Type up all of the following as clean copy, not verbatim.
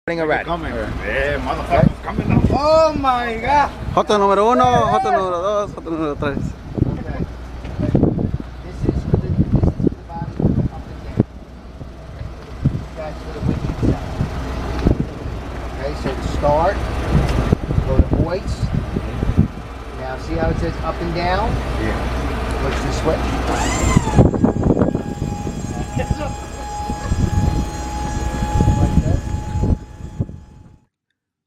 Already. Coming. Yeah, motherfuckers coming up. Oh my God. Hoto número 1, hoto número 2, hoto número 3. Okay. This is for the body up and down. That's for the winch itself. Okay, so to start, go to voice. Now see how it says up and down? Yeah. Push the switch. Like this.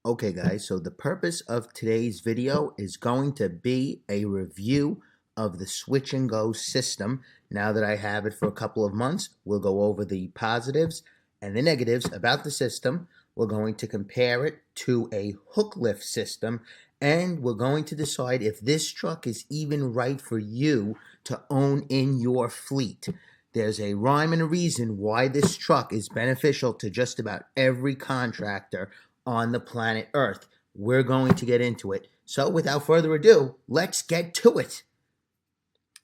Okay guys, so the purpose of today's video is going to be a review of the switch and go system. Now that I have it for a couple of months, we'll go over the positives and the negatives about the system. We're going to compare it to a hook lift system, and we're going to decide if this truck is even right for you to own in your fleet. There's a rhyme and a reason why this truck is beneficial to just about every contractor on the planet Earth. We're going to get into it. So without further ado, let's get to it.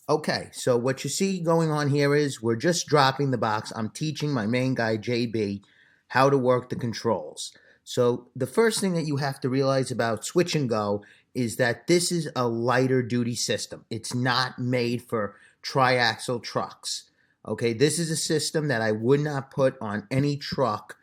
Okay, so what you see going on here is we're just dropping the box. I'm teaching my main guy, JB, how to work the controls. So the first thing that you have to realize about switch and go is that this is a lighter duty system. It's not made for triaxle trucks. Okay, this is a system that I would not put on any truck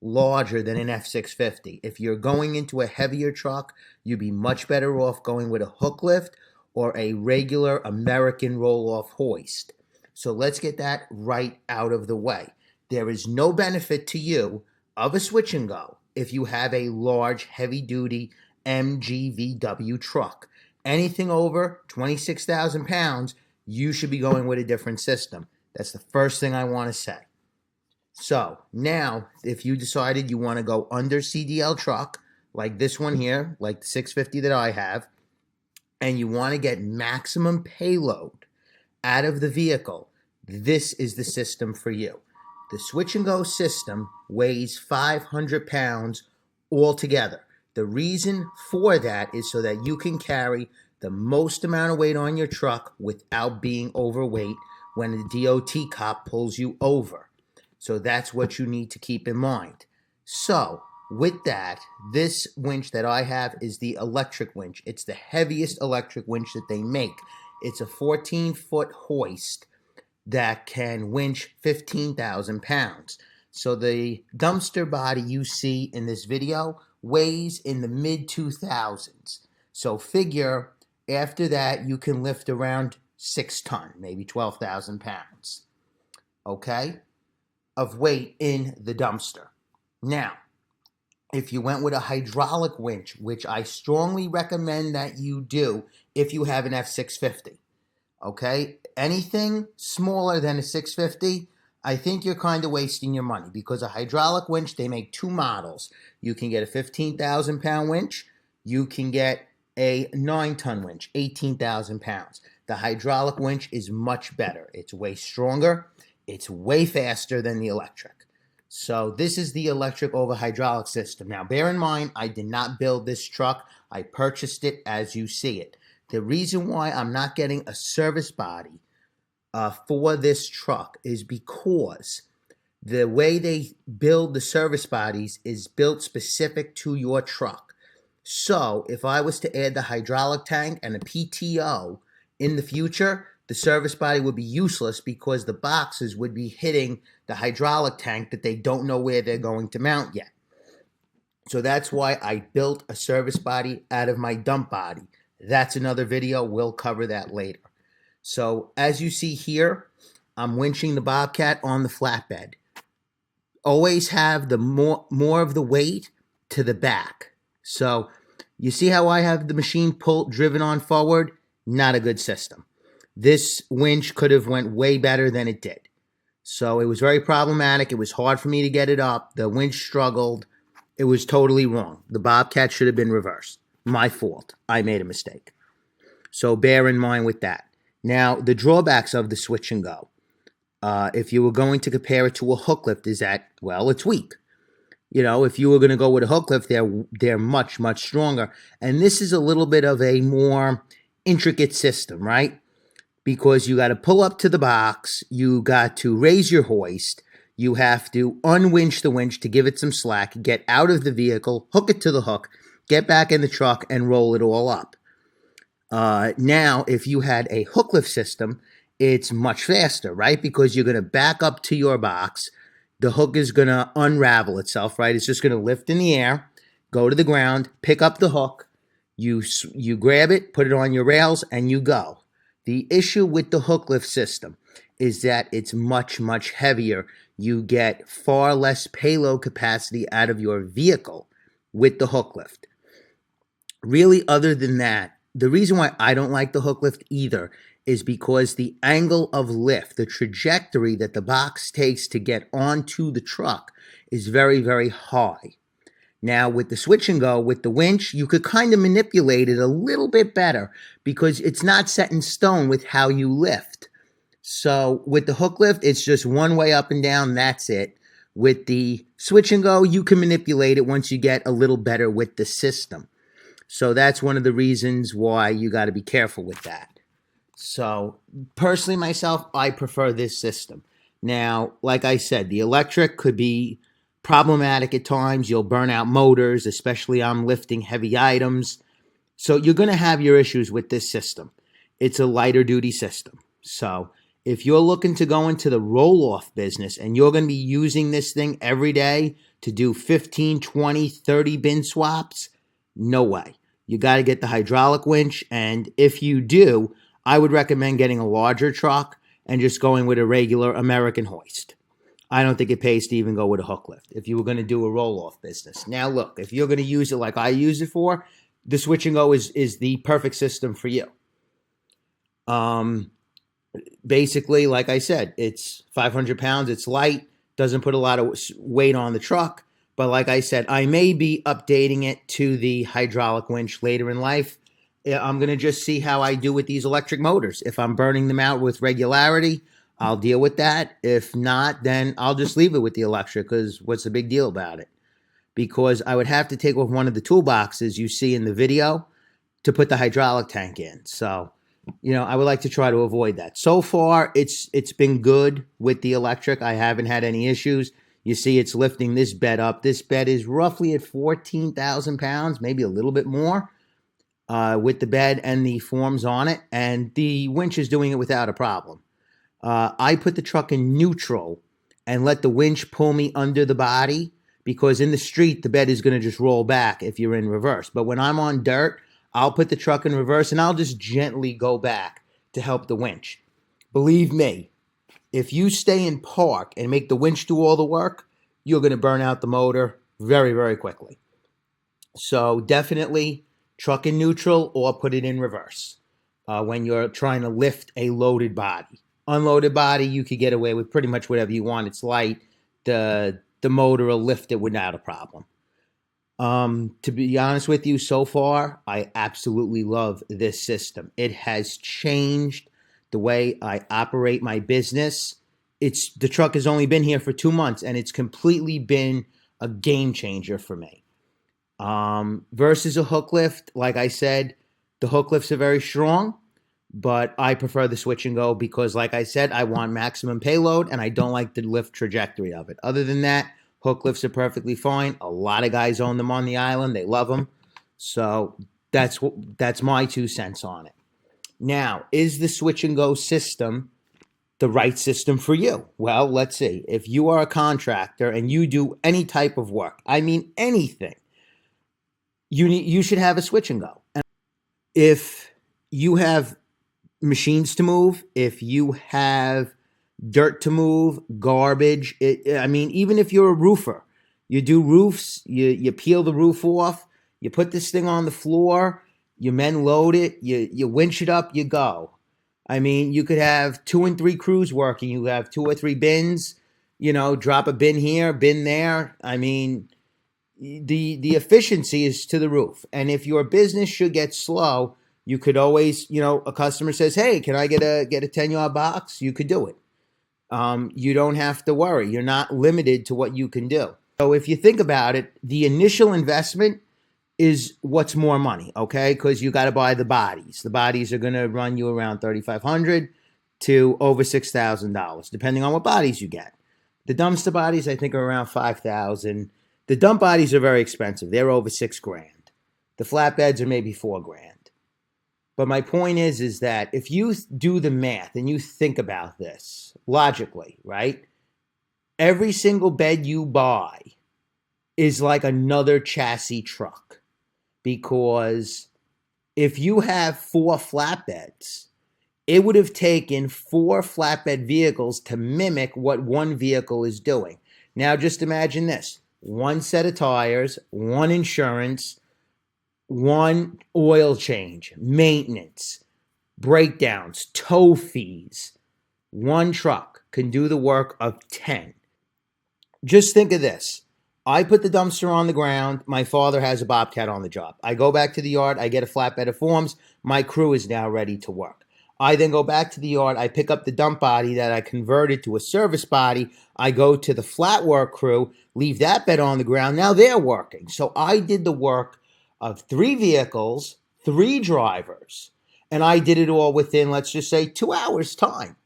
larger than an F650. If you're going into a heavier truck, you'd be much better off going with a hook lift or a regular American roll-off hoist. So let's get that right out of the way. There is no benefit to you of a switch and go if you have a large, heavy-duty MGVW truck. Anything over 26,000 pounds, you should be going with a different system. That's the first thing I want to say. So now, if you decided you want to go under CDL truck, like this one here, like the 650 that I have, and you want to get maximum payload out of the vehicle, this is the system for you. The switch and go system weighs 500 pounds altogether. The reason for that is so that you can carry the most amount of weight on your truck without being overweight when the DOT cop pulls you over. So that's what you need to keep in mind. So with that, this winch that I have is the electric winch. It's the heaviest electric winch that they make. It's a 14-foot hoist that can winch 15,000 pounds. So the dumpster body you see in this video weighs in the mid-2000s. So figure after that you can lift around 6 ton, maybe 12,000 pounds, okay, of weight in the dumpster. Now, if you went with a hydraulic winch, which I strongly recommend that you do if you have an F650, okay, anything smaller than a 650, I think you're kind of wasting your money, because a hydraulic winch, they make 2 models. You can get a 15,000 pound winch. You can get a 9-ton winch, 18,000 pounds. The hydraulic winch is much better. It's way stronger. It's way faster than the electric. So this is the electric over hydraulic system. Now, bear in mind, I did not build this truck. I purchased it as you see it. The reason why I'm not getting a service body for this truck is because the way they build the service bodies is built specific to your truck. So if I was to add the hydraulic tank and a PTO in the future, the service body would be useless because the boxes would be hitting the hydraulic tank that they don't know where they're going to mount yet. So that's why I built a service body out of my dump body. That's another video. We'll cover that later. So as you see here, I'm winching the Bobcat on the flatbed. Always have the more of the weight to the back. So you see how I have the machine driven on forward? Not a good system. This winch could have went way better than it did. So it was very problematic. It was hard for me to get it up. The winch struggled. It was totally wrong. The Bobcat should have been reversed. My fault. I made a mistake. So bear in mind with that. Now, the drawbacks of the switch and go, if you were going to compare it to a hook lift, is that, well, it's weak. You know, if you were going to go with a hook lift, they're much, much stronger. And this is a little bit of a more intricate system, right? Because you got to pull up to the box, you got to raise your hoist, you have to unwinch the winch to give it some slack, get out of the vehicle, hook it to the hook, get back in the truck, and roll it all up. Now, if you had a hook lift system, it's much faster, right? Because you're going to back up to your box. The hook is going to unravel itself, right? It's just going to lift in the air, go to the ground, pick up the hook. You grab it, put it on your rails, and you go. The issue with the hook lift system is that it's much, much heavier. You get far less payload capacity out of your vehicle with the hook lift. Really, other than that, the reason why I don't like the hook lift either is because the angle of lift, the trajectory that the box takes to get onto the truck is very, very high. Now, with the switch and go, with the winch, you could kind of manipulate it a little bit better because it's not set in stone with how you lift. So with the hook lift, it's just one way up and down, that's it. With the switch and go, you can manipulate it once you get a little better with the system. So that's one of the reasons why you got to be careful with that. So personally, myself, I prefer this system. Now, like I said, the electric could be problematic at times. You'll burn out motors, especially on lifting heavy items. So you're going to have your issues with this system. It's a lighter duty system. So if you're looking to go into the roll-off business and you're going to be using this thing every day to do 15, 20, 30 bin swaps, no way. You got to get the hydraulic winch, and if you do, I would recommend getting a larger truck and just going with a regular American hoist. I don't think it pays to even go with a hook lift if you were going to do a roll-off business. Now, look, if you're going to use it like I use it for, the switch and go is the perfect system for you. Basically, like I said, it's 500 pounds. It's light, doesn't put a lot of weight on the truck. But like I said, I may be updating it to the hydraulic winch later in life. I'm going to just see how I do with these electric motors. If I'm burning them out with regularity, I'll deal with that. If not, then I'll just leave it with the electric because what's the big deal about it? Because I would have to take off one of the toolboxes you see in the video to put the hydraulic tank in. So, I would like to try to avoid that. So far, it's been good with the electric. I haven't had any issues. You see it's lifting this bed up. This bed is roughly at 14,000 pounds, maybe a little bit more with the bed and the forms on it. And the winch is doing it without a problem. I put the truck in neutral and let the winch pull me under the body because in the street, the bed is going to just roll back if you're in reverse. But when I'm on dirt, I'll put the truck in reverse and I'll just gently go back to help the winch. Believe me, if you stay in park and make the winch do all the work, you're going to burn out the motor very, very quickly. So definitely truck in neutral or put it in reverse when you're trying to lift a loaded body. Unloaded body, you could get away with pretty much whatever you want. It's light. The motor will lift it without a problem. To be honest with you, so far, I absolutely love this system. It has changed the way I operate my business. The truck has only been here for 2 months, and it's completely been a game changer for me. Versus a hook lift, like I said, the hook lifts are very strong, but I prefer the switch and go because, like I said, I want maximum payload, and I don't like the lift trajectory of it. Other than that, hook lifts are perfectly fine. A lot of guys own them on the island. They love them. So that's my 2 cents on it. Now, is the switch and go system the right system for you? Well, let's see. If you are a contractor and you do any type of work, I mean anything, you should have a switch and go. And if you have machines to move, if you have dirt to move, garbage, even if you're a roofer, you do roofs, you peel the roof off, you put this thing on the floor, you men load it, you winch it up, you go. You could have 2 and 3 crews working. You have 2 or 3 bins, drop a bin here, bin there. The efficiency is to the roof. And if your business should get slow, you could always, a customer says, hey, can I get a 10-yard box? You could do it. You don't have to worry. You're not limited to what you can do. So if you think about it, the initial investment is what's more money, okay? Because you got to buy the bodies. The bodies are going to run you around $3,500 to over $6,000, depending on what bodies you get. The dumpster bodies, I think, are around 5,000. The dump bodies are very expensive. They're over 6 grand. The flatbeds are maybe 4 grand. But my point is that if you do the math and you think about this logically, right? Every single bed you buy is like another chassis truck, because if you have 4 flatbeds, it would have taken 4 flatbed vehicles to mimic what one vehicle is doing. Now, just imagine this: 1 set of tires, 1 insurance, 1 oil change, maintenance, breakdowns, tow fees. 1 truck can do the work of 10. Just think of this. I put the dumpster on the ground. My father has a Bobcat on the job. I go back to the yard. I get a flatbed of forms. My crew is now ready to work. I then go back to the yard. I pick up the dump body that I converted to a service body. I go to the flat work crew, leave that bed on the ground. Now they're working. So I did the work of 3 vehicles, 3 drivers, and I did it all within, let's just say, 2 hours time.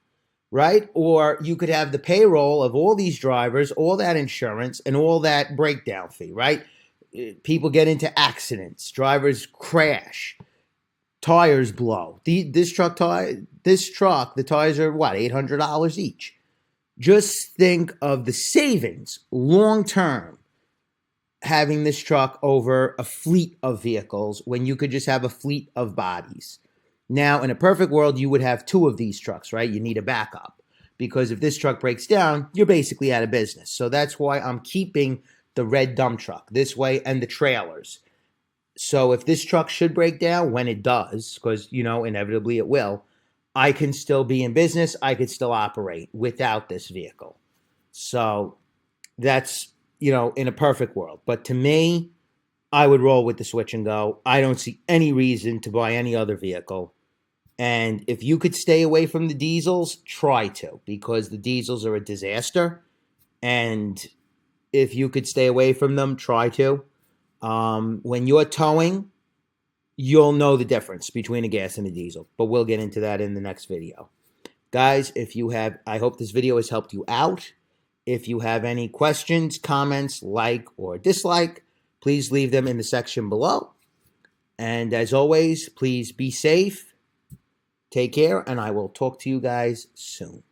Right? Or you could have the payroll of all these drivers, all that insurance, and all that breakdown fee, right? People get into accidents, drivers crash, tires blow. This truck, the tires are what, $800 each. Just think of the savings long term having this truck over a fleet of vehicles when you could just have a fleet of bodies. Now, in a perfect world, you would have 2 of these trucks, right? You need a backup, because if this truck breaks down, you're basically out of business. So that's why I'm keeping the red dump truck this way, and the trailers. So if this truck should break down, when it does, because, inevitably it will, I can still be in business. I could still operate without this vehicle. So that's, in a perfect world. But to me, I would roll with the switch and go. I don't see any reason to buy any other vehicle. And if you could stay away from the diesels, try to, because the diesels are a disaster. And if you could stay away from them, try to. When you're towing, you'll know the difference between a gas and a diesel. But we'll get into that in the next video. Guys, I hope this video has helped you out. If you have any questions, comments, like or dislike, please leave them in the section below. And as always, please be safe, take care, and I will talk to you guys soon.